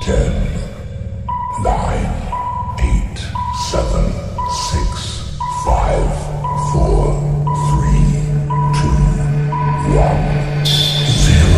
10, 9, 8, 7, 6, 5, 4, 3, 2, 1, 0.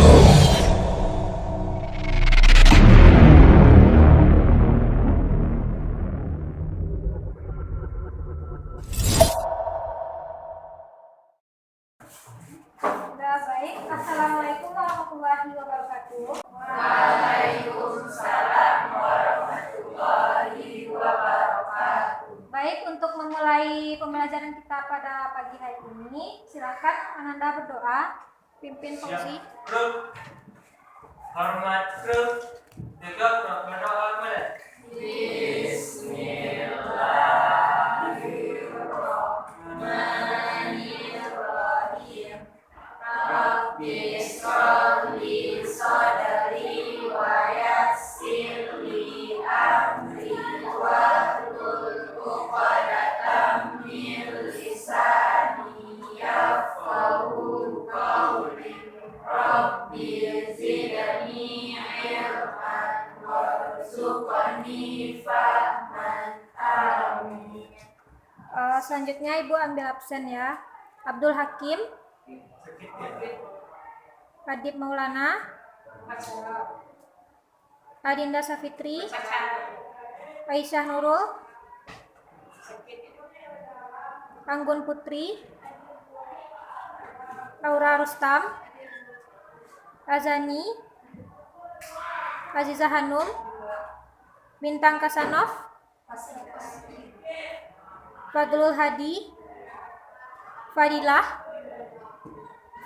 Sudah baik. Assalamualaikum warahmatullahi wabarakatuh. Waalaikumsalam warahmatullahi wabarakatuh. Baik, untuk memulai pembelajaran kita pada pagi hari ini, silakan Ananda berdoa, pimpin fungsi. Grup hormat grup tegak berdoa kepada Bismillahirrahmanirrahim. Rabbi sholli sadri wa yassir li amri wahlul 'uqdatam min lisani yafqahu qawli. Rabbi zidni ilman warzuqni fahman. Amin. Selanjutnya Ibu ambil absen ya. Abdul Hakim, Adib Maulana, Adinda Safitri, Aisyah Nurul, Anggun Putri, Laura Rustam, Azani, Aziza Hanum, Bintang Kasanov, Fadlul Hadi, Fadilah,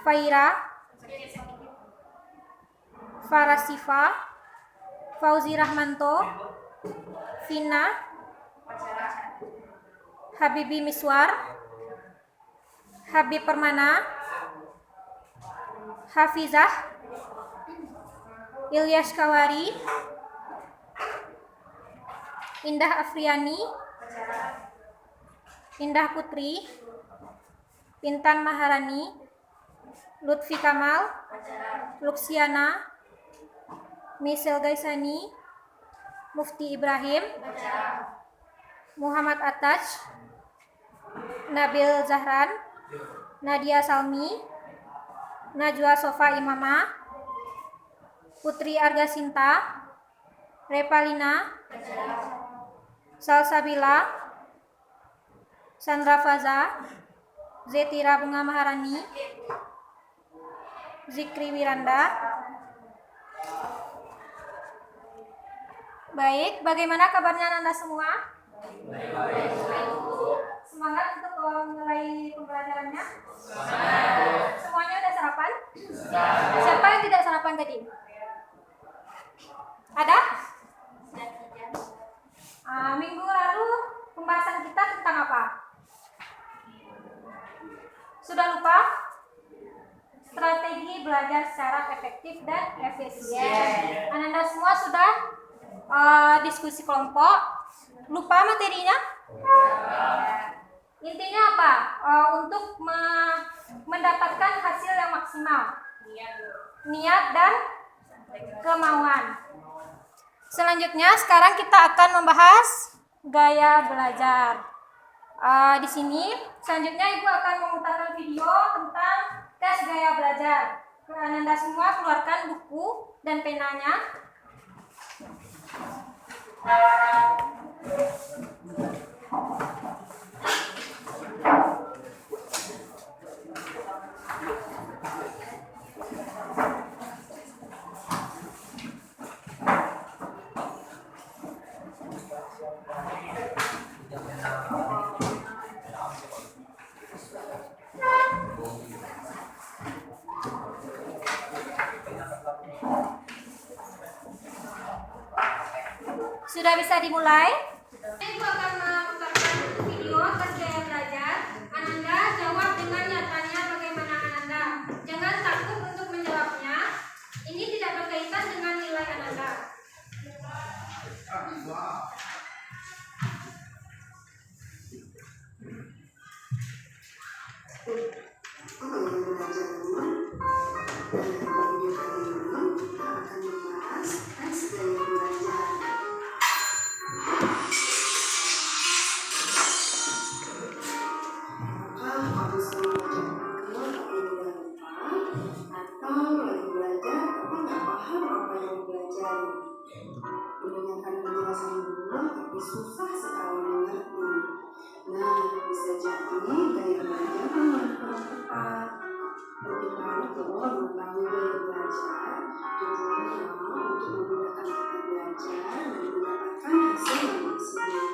Faira, Farasifa, Fauzi Rahmanto, Vina, Habibi Miswar, Habib Permana, Hafizah, Ilyas Kawari, Indah Afriani, Indah Putri, Intan Maharani, Lutfi Kamal, Luksiana, Michelle Gaisani, Mufti Ibrahim, Muhammad Ataj, Nabil Zahran, Nadia Salmi, Najwa Sofa Imama, Putri Arga Sinta, Repalina, Salsabila, Sandra Faza, Zetira Bunga Maharani, Zikri Wiranda. Baik, bagaimana kabarnya Anda semua? Semangat untuk mulai pembelajarannya? Semuanya udah sarapan? Siapa yang tidak sarapan tadi? Ada? Minggu lalu pembahasan kita tentang apa? Sudah lupa? Strategi belajar secara efektif dan efisien. Ananda semua sudah diskusi kelompok. Lupa materinya? Intinya apa? Untuk mendapatkan hasil yang maksimal. Niat dan kemauan. Selanjutnya, sekarang kita akan membahas gaya belajar. Di sini, selanjutnya Ibu akan memutarkan video tentang tes gaya belajar. Ananda semua keluarkan buku dan penanya. Sudah bisa dimulai? Ibu akan memutarkan video tes gaya belajar. Ananda jawab dengan nyatanya bagaimana Ananda. Jangan takut untuk menjawabnya. Ini tidak berkaitan dengan nilai Ananda. Kita akan membahas tes gaya belajar tapi susah sekali mengerti. Nah, bisa jadi gaya belajar memang kurang tepat. Ketika itu mengetahui gaya belajar, tujuannya untuk memudahkan kita belajar dan mendapatkan hasil yang maksimal.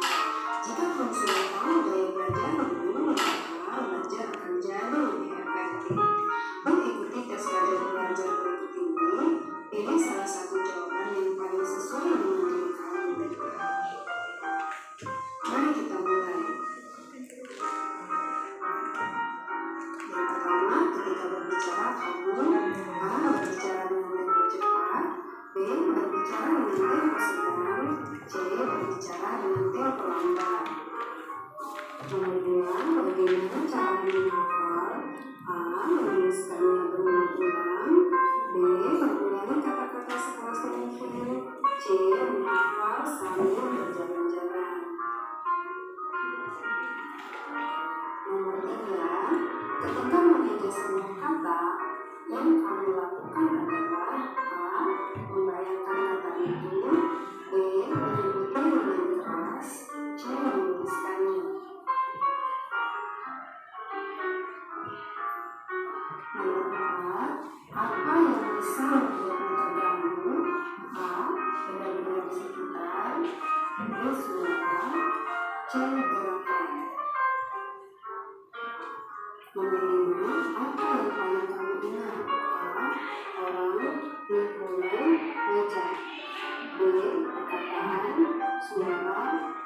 Jika kamu sudah tahu gaya belajar maka belajar akan jadi lebih efektif. Mengikuti tes belajar berikut ini, pilih salah satu jawaban yang paling sesuai dengan diri kamu. Mari kita mulai. Yang pertama, ketika berbicara kamu A. berbicara dengan tempo cepat, B. berbicara dengan tempo sedang, C. berbicara dengan tempo lambat. Nomor 2, bagaimana cara menghafal? A. menuliskannya berulang-ulang, B. mengulangi kata-kata sekelas mungkin, C. menghafal sambil berjalan-jalan. Nomor 3, ketika menghafal sebuah kata, yang kamu lakukan adalah A. membayangkan kata itu, B. menyebutnya dengan keras, C. menuliskannya. Nomor 4, apa yang bisa membuatmu terganggu? A. benda-benda di sekitar, B. suara, C. gerakan. Nomor 5, apa yang paling kamu ingat? A. orang, lingkungan, meja, B. perkataan, suara,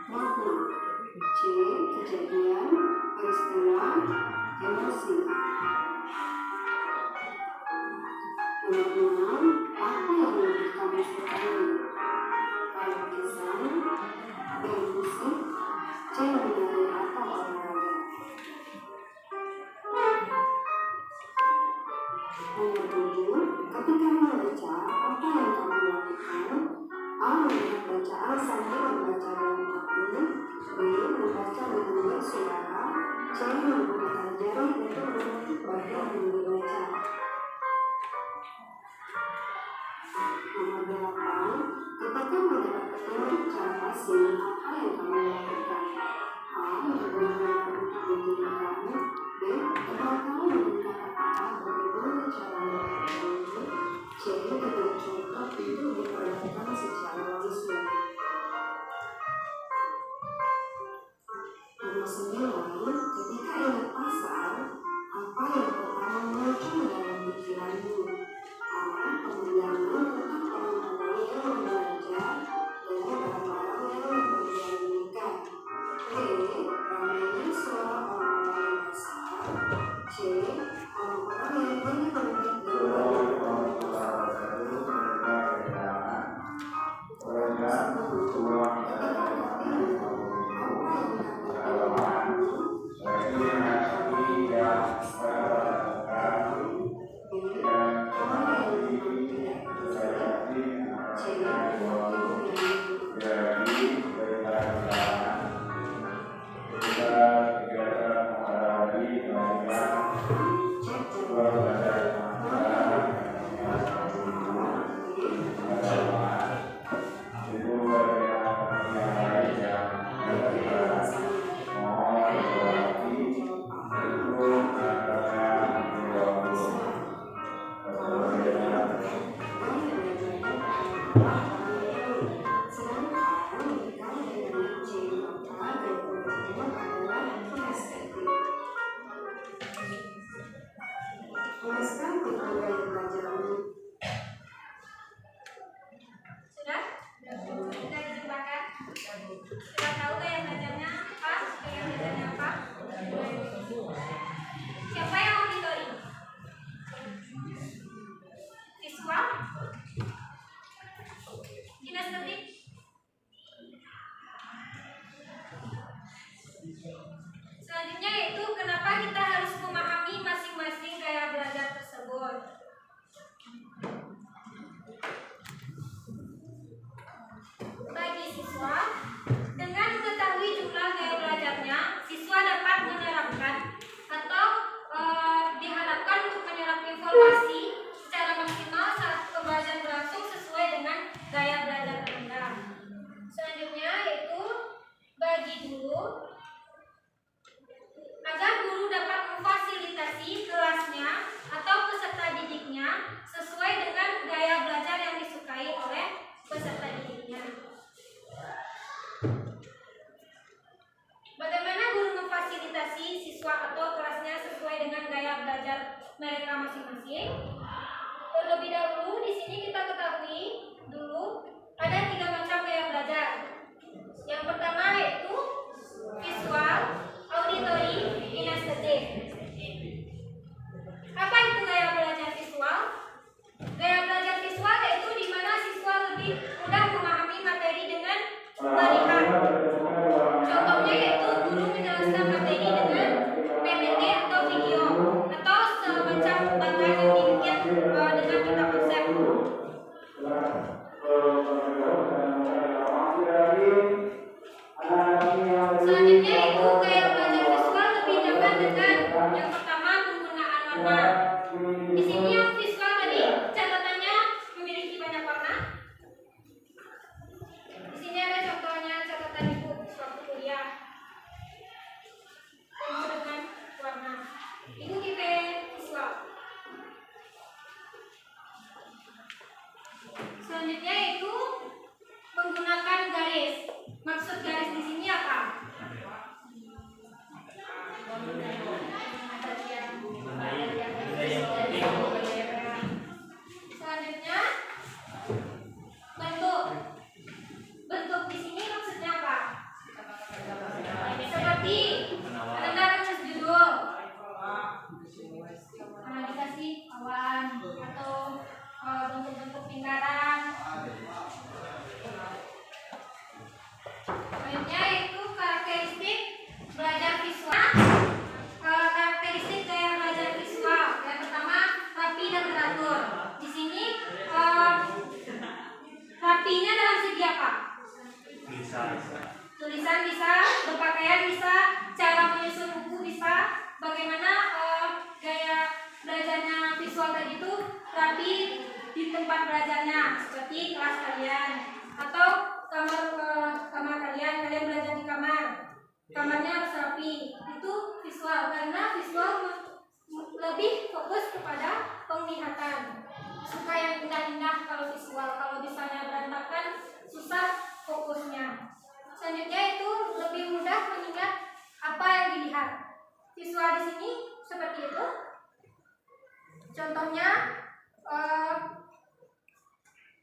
makna, C. kejadian, peristiwa, emosi. Nomor 6, apa yang lebih kamu sukai? A. lukisan, B. musik, C. menari atau olahraga. Nomor 7, ketika membaca, apa yang kamu lakukan? A. melihat bacaan sambil membaca dalam hati, B. membaca dengan bersuara, C. menggunakan jari untuk menutup bagian yang dibaca. Nomor 8, ketika mendapat petunjuk cara pasien, apa yang kamu lakukan? A. menggunakan untuk didirikan, B. beritahu dengan kata-kata bagaimana cara melakukannya, C. dengan contoh untuk diperhatikan secara langsung. Nomor 9, ketika ingat pasal, apa yang pertama muncul dalam pikiranmu? A. pemandangan tentang orang-orang yang belajar dan barang-barang yang berjalan dekat, B. ramainya suara orang-orang yang besar, C. orang-orang yang banyak melihat Selanjutnya yaitu kenapa kita harus memahami masing-masing gaya belajar tersebut. Bagi siswa, dengan mengetahui jumlah gaya belajarnya, siswa dapat menerapkan atau diharapkan untuk menyerap informasi secara maksimal saat pembelajaran berlangsung sesuai dengan gaya belajar Anda. Selanjutnya yaitu Bagaimana guru memfasilitasi siswa atau kelasnya sesuai dengan gaya belajar mereka masing-masing? Terlebih dahulu di sini kita ketahui dulu ada 3 macam gaya belajar. Yang pertama yaitu visual, auditory, kinestetik. Apa itu gaya belajar visual? Gaya belajar visual yaitu di mana siswa lebih mudah memahami materi dengan melihat. Contohnya yaitu guru menjelaskan materi dengan PPT atau video atau semacam bantuan yang dibikin dengan kita konsep. Selanjutnya itu gaya belajar visual lebih dekat dengan yang pertama penggunaan warna. Di sini yang visual tadi catatannya memiliki banyak warna. Di sini ada contohnya catatan ibu waktu kuliah. Penuh dengan warna. Ibu IP visual. Selanjutnya itu menggunakan garis. Maksud garis di sini apa? Selanjutnya bentuk. Bentuk di sini maksudnya apa? Seperti Anda menulis judul, dikasih awan atau bentuk-bentuk lingkaran. Selanjutnya itu karakteristik belajar visual. Karakteristik gaya belajar visual. Yang pertama rapi dan teratur. Di sini rapinya dalam segi apa? Tulisan bisa, berpakaian bisa, cara menyusun buku bisa. Bagaimana gaya belajarnya visual tadi itu rapi di tempat belajarnya, seperti kelas kalian atau kamar kalian belajar di kamarnya harus rapi. Itu visual, karena visual lebih fokus kepada penglihatan. Suka yang indah-indah kalau visual, kalau misalnya berantakan susah fokusnya. Selanjutnya itu lebih mudah mengingat apa yang dilihat. Visual di sini seperti itu. Contohnya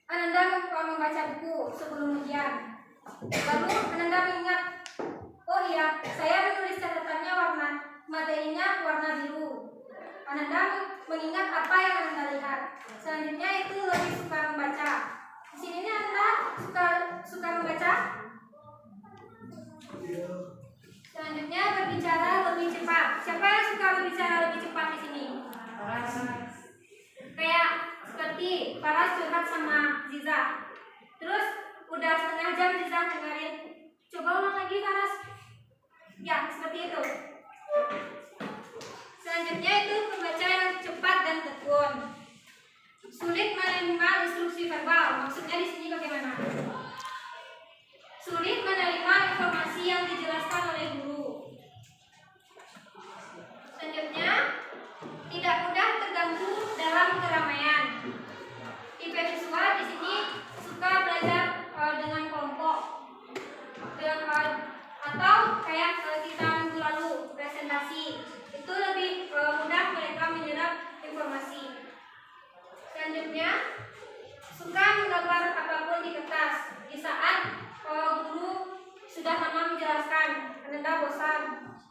Ananda membaca buku sebelum ujian. Lalu Ananda mengingat, oh iya, saya menulis catatannya materinya warna biru. Ananda mengingat apa yang Ananda lihat. Selanjutnya itu lebih suka membaca. Di sini Ananda suka membaca. Selanjutnya berbicara lebih cepat. Siapa yang suka berbicara lebih cepat di sini? Kayak seperti Faras curhat sama Ziza. Terus udah setengah jam Ziza dengerin. Coba ulang lagi Faras. Ya, seperti itu. Selanjutnya itu membaca yang cepat dan tekun. Sulit menerima instruksi verbal. Maksudnya di sini bagaimana? Sulit menerima informasi yang dijelaskan oleh guru. Selanjutnya, tidak mudah terganggu dalam keramaian. IP visual di sini suka belajar dengan kelompok, atau kayak kita minggu lalu presentasi. Itu lebih mudah mereka menyerap informasi. Selanjutnya, suka menggambar apapun di kertas. Di saat guru sudah lama menjelaskan, Anda bosan,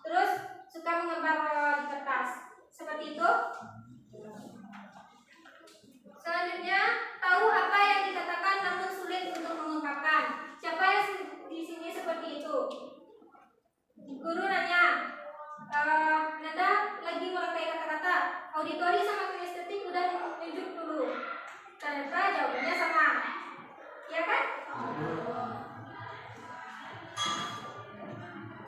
terus suka menggambar di kertas. Seperti itu. Selanjutnya, tahu apa yang dikatakan namun sulit untuk mengungkapkan. Siapa yang di sini seperti itu? Guru nanya, Nanda lagi merangkai kata-kata, auditori sama kinestetik udah tunjuk dulu. Ternyata jawabannya sama, ya kan?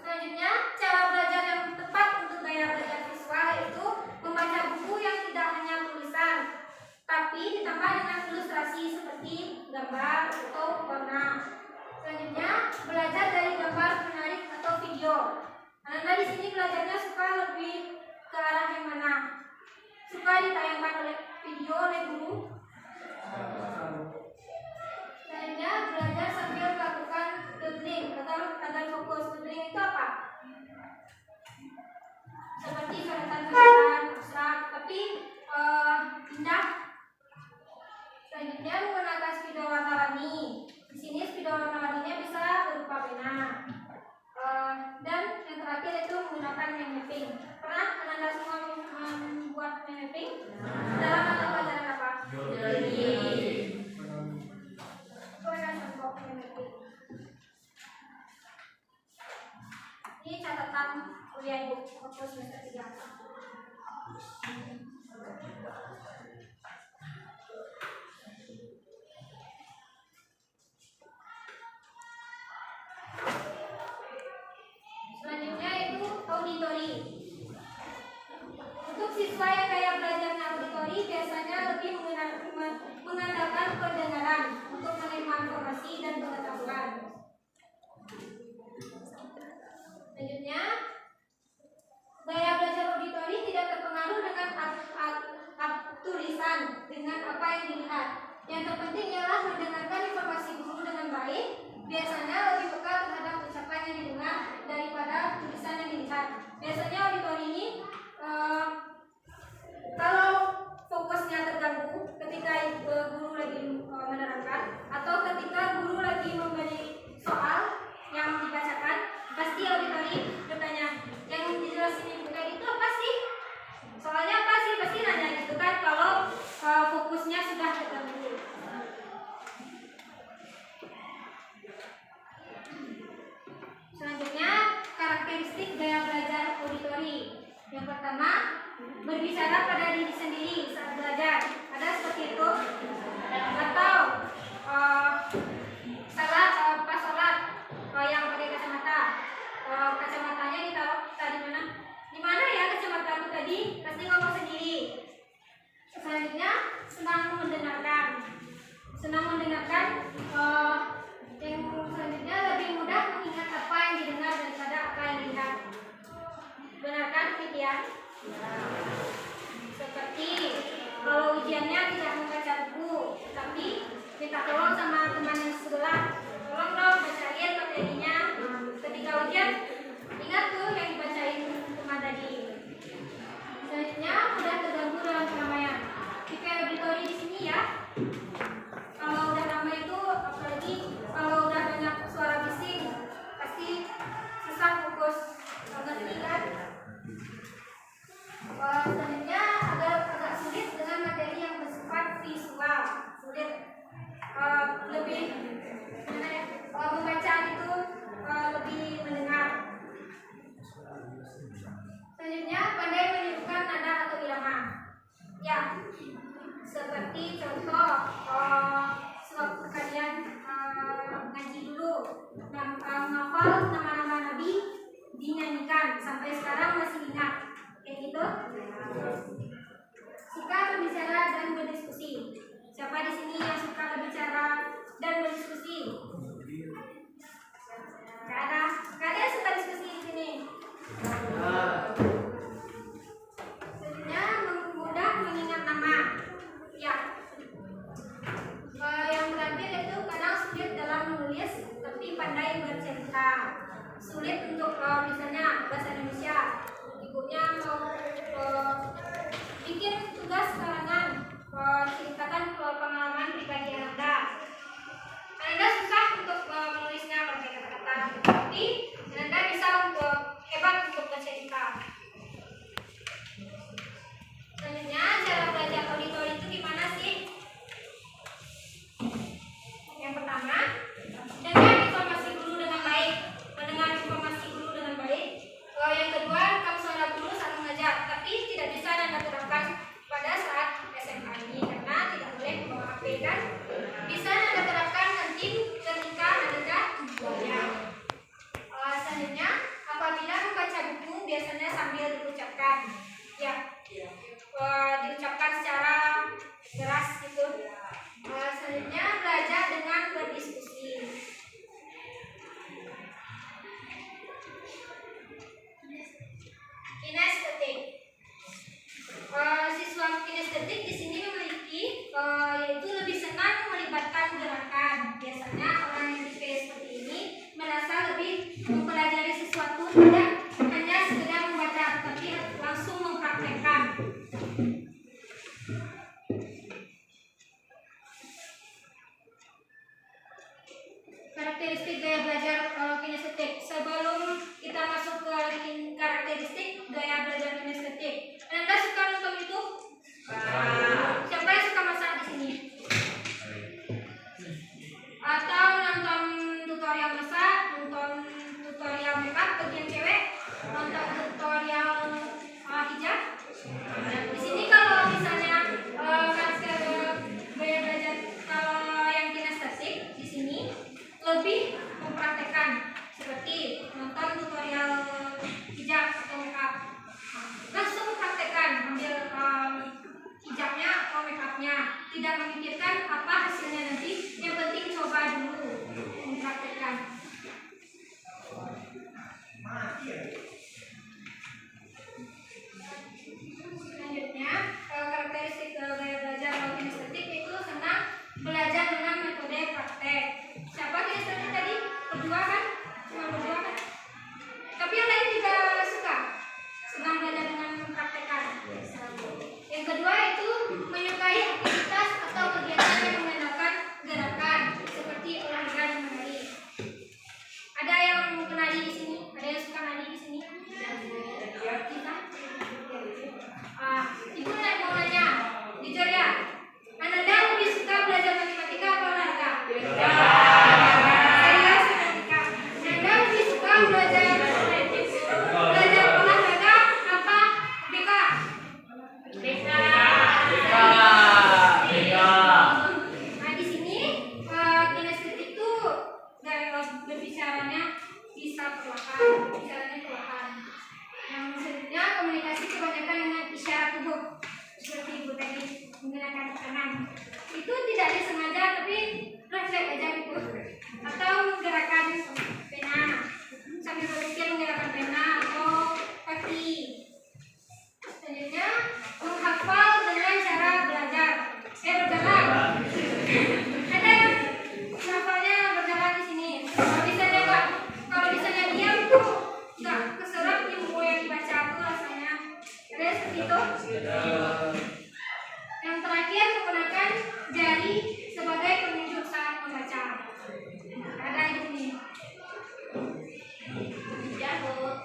Selanjutnya, cara belajar yang tepat untuk gaya belajar visual yaitu membaca buku yang tidak hanya tulisan, tapi ditambah dengan ilustrasi seperti catatan kuliah Ibu waktu semester 3. Selanjutnya itu auditori. Untuk siswa yang gaya belajarnya auditori biasanya lebih mengandalkan pendengaran untuk menerima informasi dan pengetahuan. Selanjutnya, gaya belajar auditori tidak terpengaruh dengan tulisan dengan apa yang dilihat. Yang terpenting ialah mendengarkan informasi guru dengan baik. Biasanya lebih peka terhadap ucapan yang didengar daripada tulisan yang dilihat. Biasanya auditori ini kalau fokusnya terganggu ketika guru lagi menerangkan atau ketika guru lagi memberi soal yang dibacakan, pasti auditori bertanya, yang dijelasin ibu tadi itu apa sih? Soalnya apa sih? Pasti nanya gitu kan kalau fokusnya sudah terganggu. Selanjutnya, karakteristik gaya belajar auditori. Yang pertama, berbicara pada diri sendiri saat belajar. Ada seperti itu? Atau pas sholat yang pakai kacamata, kacamatanya ditaruh tadi mana? Di mana ya kacamataku tadi? Pasti ngomong sendiri. Selanjutnya, senang mendengarkan. Yang selanjutnya lebih mudah mengingat apa yang didengar daripada apa yang dilihat. Benarkah demikian? Seperti kalau ujiannya tidak membaca buku, tapi minta tolong sama teman yang sebelah, tolong dong bacain materinya. Ketika ujian, ingat tuh yang dibacain teman tadi. Selanjutnya, mudah terganggu dalam keramaian. Tipe auditori di sini ya. Kalau udah ramai itu, apalagi kalau udah banyak suara bising, pasti susah fokus. Ngerti kan? Selanjutnya agak sulit dengan materi yang bersifat visual, sulit lebih membaca itu lebih mendengar. Selanjutnya pandai menirukan nada atau irama. Ya, seperti contoh sewaktu kalian ngaji dulu menghafal nama-nama nabi dinyanyikan sampai sekarang masih ingat. Kayak gitu. Suka berbicara dan berdiskusi. Siapa di sini yang suka berbicara dan berdiskusi? Gak ada yang suka diskusi di sini. Selanjutnya mudah mengingat nama. Ya. Yang terakhir itu kadang sulit dalam menulis, tapi pandai bercerita. Sulit untuk misalnya bahasa Indonesia. Ibunya mau bikin tugas karangan, ceritakan pengalaman pribadi Anda. Anda susah untuk menulisnya pakai kata-kata, tapi Anda bisa untuk hebat untuk bercerita. Selanjutnya, cara belajar auditori itu gimana sih? Yang pertama, dengar informasi guru dengan baik, mendengar informasi guru dengan baik. Yang kedua, rekam suara guru saat mengajar, tapi tidak bisa Anda terapkan pada saat SMA ini karena tidak boleh membawa HP kan. Bisa Anda terapkan nanti ketika Anda belajar. Selanjutnya, apabila membaca buku biasanya sambil diucapkan, ya, diucapkan secara keras gitu. Selanjutnya, belajar dengan berdiskusi. Kinestetik. Siswa kinestetik di sini memiliki yaitu lebih senang melibatkan gerakan. Biasanya orang yang tipe seperti ini merasa lebih mempelajari sesuatu, tidak hanya sekedar membaca, tapi langsung mempraktekkan. Karakteristik gaya belajar kinestetik. Sebelum kita masuk ke karakteristik gaya belajar kinestetik, Anda suka nonton YouTube? Siapa yang suka masak di sini? Atau nonton tutorial masak, nonton tutorial makeup bagi yang cewek? lebih mempraktekkan seperti nonton tutorial hijab atau makeup, langsung praktekkan ambil hijabnya atau makeupnya, tidak memikirkan apa hasilnya nanti, yang penting coba dulu mempraktekkan. Selanjutnya, karakteristik gaya belajar kalau kinestetik itu senang belajar dengan metode praktek. Siapa kinestetik tadi? Berdua kan? Cuma berdua kan? Tapi yang lain juga suka senang belajar dengan mempraktekkan. Yang kedua itu menyukai aktivitas atau kegiatan yang mengandalkan gerakan seperti olahraga dan menari. Ada yang menari di sini? Ada yang suka nari di sini? Kita? Ibu mau nanya, jujur ya, Ananda lebih suka belajar matematika atau olahraga? Serius matematika. Ananda lebih suka belajar olahraga apa BK? BK. Nah di sini kinestetik itu berbicaranya bisa perlahan, bicaranya perlahan. Yang selanjutnya komunikasi kebanyakan dengan isyarat tubuh seperti ibu tadi menggunakan tangan. Itu tidak disengaja tapi refleks aja gitu. Atau menggerakkan pena sambil berpikir menggerakkan pena atau kaki. Selanjutnya menghafal dengan cara belajar. Berjalan. Ada yang menghafalnya berjalan di sini. Kalau misalnya diam tuh nggak keserap ilmu yang dibaca tuh rasanya. Ada seperti itu. Yang terakhir menggunakan jari sebagai penunjuk saat membaca. Ada di sini. Jauh.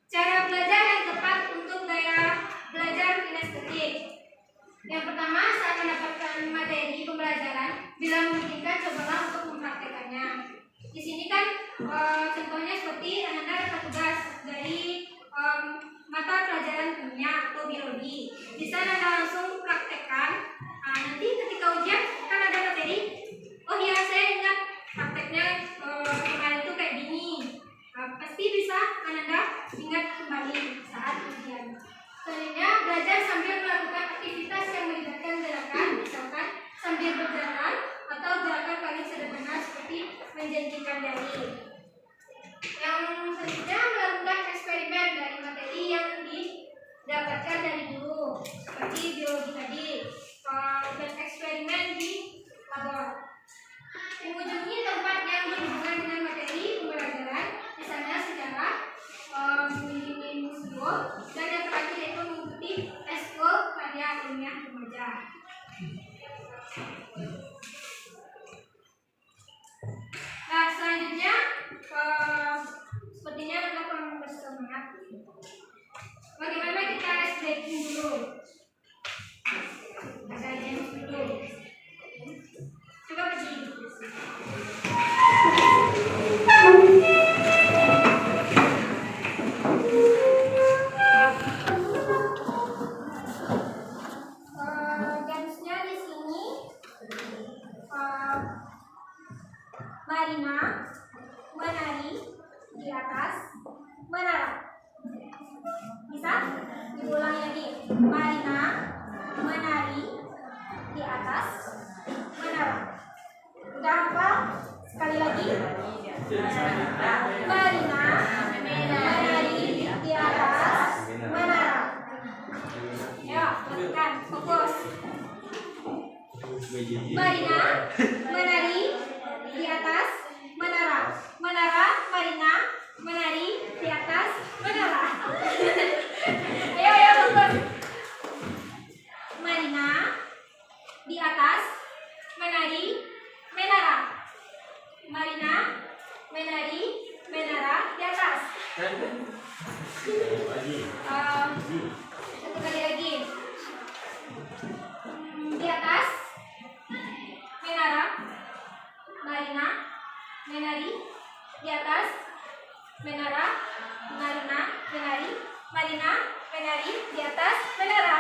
Cara belajar yang tepat untuk gaya belajar kinestetik. Yang pertama, saat mendapatkan materi pembelajaran, bila memungkinkan cobalah untuk mempraktekannya. Di sini kan contohnya seperti Ananda dapat tugas dari mata pelajaran kimia atau biologi. Bisa Ananda langsung praktekkan. Nanti ketika ujian kan ada materi. Oh iya, saya ingat prakteknya kemarin itu kayak gini. Pasti bisa Ananda ingat kembali saat ujian. Selanjutnya, belajar sambil melakukan aktivitas yang melibatkan gerakan, misalkan sambil berjalan atau gerakan paling sederhana seperti menjentikan jari. Yang selanjutnya, melakukan eksperimen dari materi yang didapatkan dari guru, seperti biologi tadi, dan eksperimen di labor. Mengunjungi tempat yang berhubungan dengan materi pembelajaran, misalnya sejarah, museum, dan yang terakhir itu mengikuti eskul karya ilmiah remaja. Nah selanjutnya sepertinya kita kurang bersemangat. Bagaimana kita ice breaking dulu? Ada games dulu. Coba pergi. Gamesnya di sini Marina menari di atas menara. Bisa? Diulangi lagi. Marina menari di atas menara. Udah hafal? Sekali lagi. Marina menari di atas menara. Ya, lakukan. Fokus. Marina menari di atas menara. Menara, Marina menari di atas menara. Ayo fokus. Marina di atas menari menara. Marina menari menara di atas. Satu kali lagi. Di atas menara. Marina menari di atas menara. Marina menari. Marina menari di atas menara.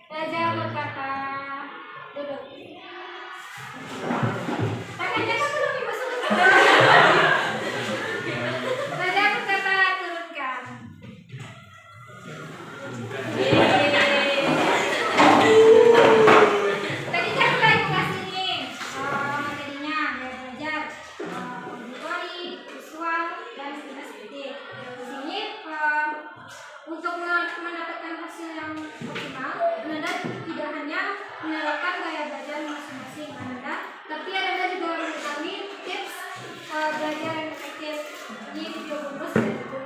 Belajar berkata, duduk. Tangannya kan belum dimasukin. Belajar berkata, turunkan. Tadi kan udah ibu kasih nih materinya, belajar auditori, visual, dan kinestetik. Di sini untuk mendapatkan hasil yang optimal, Ananda tidak hanya menerapkan gaya belajar masing-masing Ananda, tapi Ananda juga mengetahui tips belajar yang efektif di video bonus dan buku.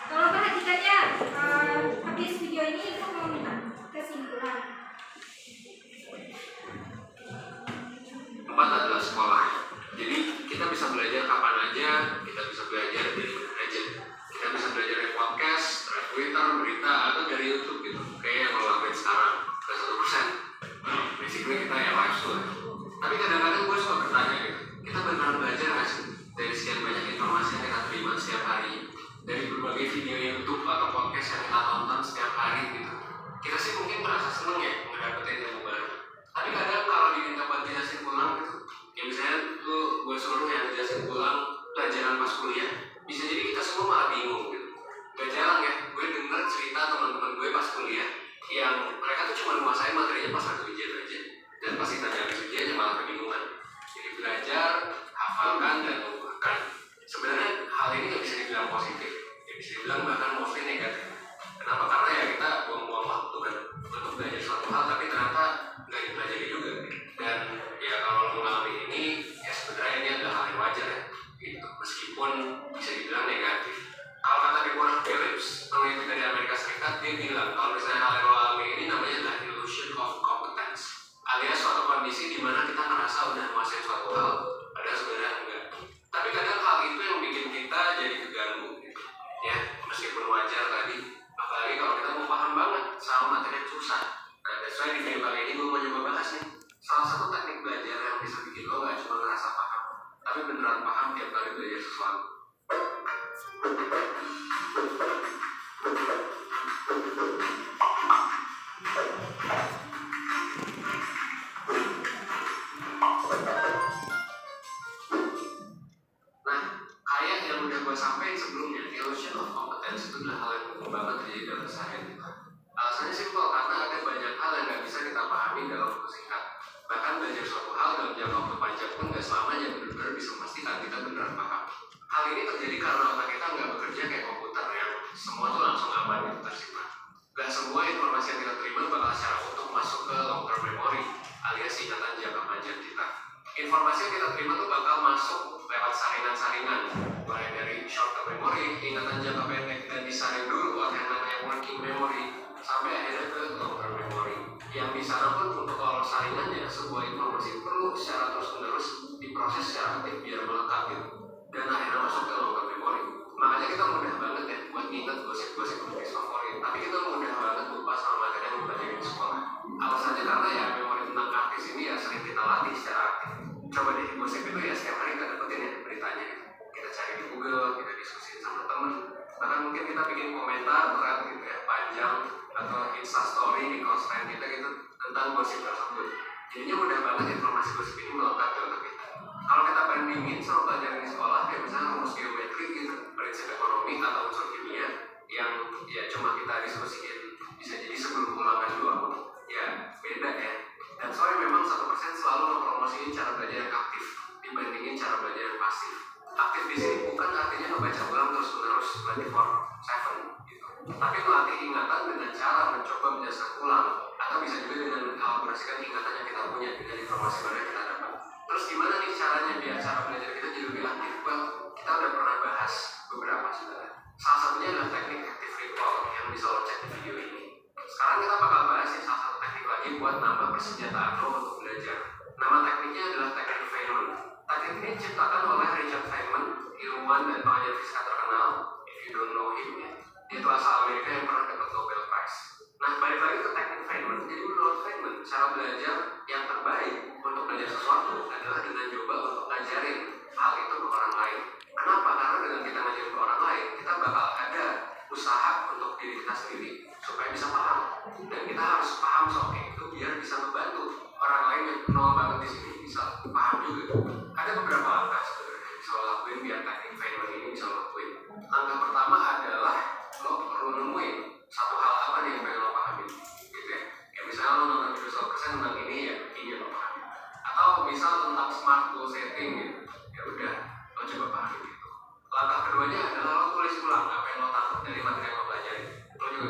Kalau perhatikan ya, habis video ini aku mau minta kesimpulan. 4 adalah sekolah. Jadi kita bisa belajar kapan aja, kita bisa belajar dari mana aja. Kita bisa belajar dari podcast, dari Twitter, berita, atau dari YouTube gitu. Kayak yang lo lakuin sekarang, ke 1%. Basically kita ya live school. Tapi kadang-kadang gue suka bertanya gitu, kita benar-benar belajar nggak sih dari sekian banyak informasi yang kita terima setiap hari, dari berbagai video YouTube atau podcast yang kita tonton setiap hari gitu. Kita sih mungkin merasa seneng ya ngedapetin ilmu baru. Tapi kadang kalau diminta buat jelasin ulang gitu, ya misalnya gue suruh yang jelasin ulang pelajaran pas kuliah, bisa jadi kita semua malah bingung gitu. Gak jarang ya, gue denger cerita teman-teman gue pas kuliah yang mereka tuh cuma menguasai materinya pas satu ujian aja, dan pas ditanya habis ujiannya malah kebingungan. Jadi belajar, hafalkan, dan lupakan. Sebenarnya hal ini gak bisa dibilang positif, ya bisa dibilang bahkan mostly negatif. Kenapa? Karena ya kita buang-buang waktu kan untuk belajar suatu hal, tapi ternyata nggak dipelajari juga. Dan ya kalau lo mengalami ini, ya sebenarnya ini adalah hal yang wajar ya, gitu. Meskipun bisa dibilang negatif. Kalau kata Deborah Phillips, peneliti dari Amerika Serikat, dia bilang kalau misalnya hal yang lo alami ini namanya adalah illusion of competence, alias suatu kondisi di mana kita merasa udah menguasai suatu hal, padahal sebenarnya enggak. Tapi kadang hal itu yang bikin kita jadi keganggu, gitu. Ya, meskipun wajar tadi. Apalagi kalau kita mau paham banget sama materi yang susah. Nah, that's why di video kali ini gue mau nyoba bahas nih salah satu teknik belajar yang bisa bikin lo gak cuma ngerasa paham, tapi beneran paham tiap kali belajar sesuatu. Nah, kayak yang udah gue sampaikan sebelumnya, illusion of competence itu adalah hal yang umum banget terjadi dalam keseharian kita. Alasannya simpel, karena ada banyak hal yang gak bisa kita pahami dalam waktu singkat. Bahkan belajar suatu hal dalam jangka waktu panjang pun gak selamanya benar-benar bisa memastikan kita benar paham. Hal ini terjadi karena otak kita gak bekerja kayak komputer yang semua tuh langsung aman gitu tersimpan. Gak semua informasi yang kita terima bakal secara utuh masuk ke long term memory, alias ingatan jangka panjang kita. Informasi yang kita terima tuh bakal masuk lewat saringan-saringan, mulai dari short term memory, ingatan jangka pendek, dan disaring dulu oleh yang namanya working memory, sampai akhirnya ke long term memory. Yang di sana pun untuk lolos saringannya, sebuah informasi perlu secara terus-menerus diproses secara aktif biar melekat gitu, dan akhirnya masuk ke long term memory. Makanya kita mudah banget ya buat nginget gosip-gosip artis favorit, tapi kita mudah banget lupa sama materi yang kita jadi di sekolah. Alasannya karena ya memori tentang artis ini ya sering kita latih secara aktif. Coba deh, gosip itu ya setiap hari kita dapetin ya beritanya gitu. Kita cari di Google, kita diskusin sama temen, bahkan mungkin kita bikin komentar thread gitu ya panjang, atau instastory di close friend kita gitu tentang gosip tersebut. Jadinya mudah banget informasi gosip ini melekat di otak kita. Kalau kita bandingin sama pelajaran di sekolah, kayak misalnya rumus geometri gitu, prinsip ekonomi atau unsur kimia yang ya cuma kita diskusiin bisa jadi sebelum ulangan doang, ya beda ya. Dan soalnya memang 1% selalu mempromosiin cara belajar yang aktif dibandingin cara belajar yang pasif. Aktif di sini bukan artinya membaca ulang terus-menerus 24/7 gitu, tapi melatih ingatan dengan cara mencoba menjelaskan ulang, atau bisa juga dengan mengelaborasikan ingatan yang kita punya dengan informasi baru yang kita dapat. Terus gimana nih caranya biar cara belajar kita jadi lebih aktif? Well, kita udah pernah bahas beberapa sebenarnya. Salah satunya adalah teknik active recall yang bisa lo cek di video ini. Sekarang kita bakal bahas ya salah satu teknik lagi buat nambah persenjataan lo untuk belajar. Nama tekniknya adalah teknik Feynman. Teknik ini diciptakan oleh Richard Feynman, ilmuwan dan pengajar fisika terkenal. If you don't know him, ya. Dia itu asal Amerika yang pernah dapat Nobel Prize. Nah, balik lagi ke teknik Feynman. Jadi menurut Feynman, cara belajar yang terbaik untuk belajar sesuatu adalah dengan coba untuk ngajarin hal itu ke orang lain. Kenapa? Karena dengan kita ngajarin ke orang lain, kita bakal ada usaha untuk diri kita sendiri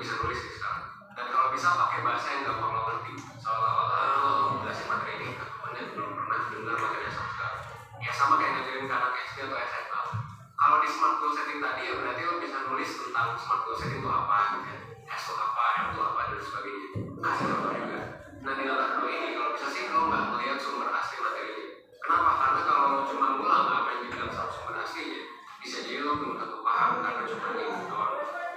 bisa nulis nih sekarang. Dan kalau bisa pakai bahasa yang gampang lo ngerti. Seolah-olah lo jelasin materi ini ke temen yang belum pernah dengar materinya sama sekali. Ya sama kayak ngajarin ke anak SD atau SMA. Kalau di smart goal setting tadi ya berarti lo bisa nulis tentang smart goal setting itu apa, gitu ya. S itu apa, M itu apa, dan sebagainya. Kasih contoh juga. Nah di dalam lo ini kalau bisa sih lo nggak melihat sumber asli materinya. Kenapa? Karena kalau lo cuma ngulang apa yang dibilang sama sumber aslinya, bisa jadi lo belum tentu paham karena cuma ini doang.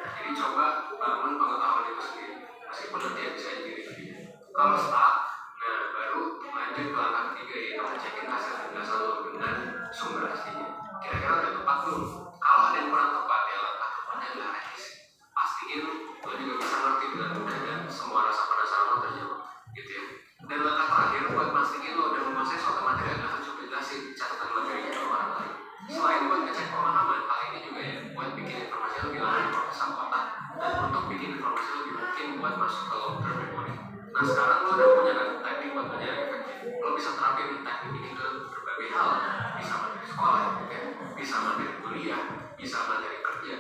Jadi coba bangun pengetahuan itu sendiri, meskipun nanti ya bisa jadi review. Kalau stuck, nah baru lanjut ke langkah ketiga yaitu ngecekin hasil penjelasan lo dengan sumber aslinya. Kira-kira udah tepat belum? Kalau ada yang kurang tepat ya langkah tepatnya adalah revisi. Pastiin lo juga bisa ngerti dengan mudah dan semua rasa penasaran lo terjawab, gitu ya. Dan langkah terakhir buat mastiin lo udah menguasai suatu materi adalah coba jelasin catatan materinya ke orang lain. Selain buat ngecek pemahaman, hal ini juga ya buat bikin informasi lebih lama di prosesan otak dan untuk bikin informasi lebih mungkin buat masuk ke long term memory. Nah sekarang lo udah punya kan teknik buat belajar yang efektif. Lo bisa terapin teknik ini ke berbagai hal, bisa materi sekolah, ya, bisa materi kuliah, bisa materi kerja,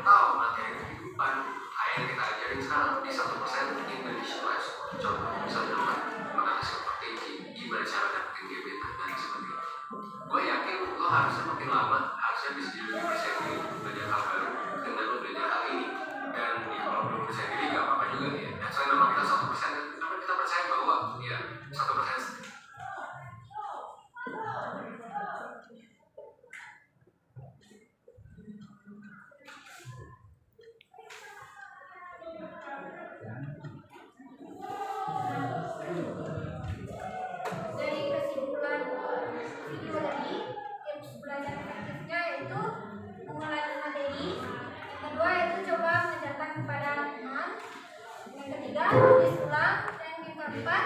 atau materi kehidupan. Kayak yang kita ajarin sekarang di 1% Indonesia Life. Contoh misalnya mengatasi overthinking, gimana cara dapetin gebetan dan sebagainya. Gue yakin lo harusnya makin lama harusnya bisa jadi lebih percaya diri belajar hal baru dengan lo belajar hal ini. Dan ya kalau belum percaya diri gak apa-apa juga ya. Dan selain nama kita 1%, tapi kita percaya bahwa ya 1%. Dari kesimpulan video tadi, tips belajar efektifnya yaitu mengulangi materi. Yang kedua yaitu coba mengajarkan kepada teman. Yang ketiga, tulis ulang. Dan yang keempat,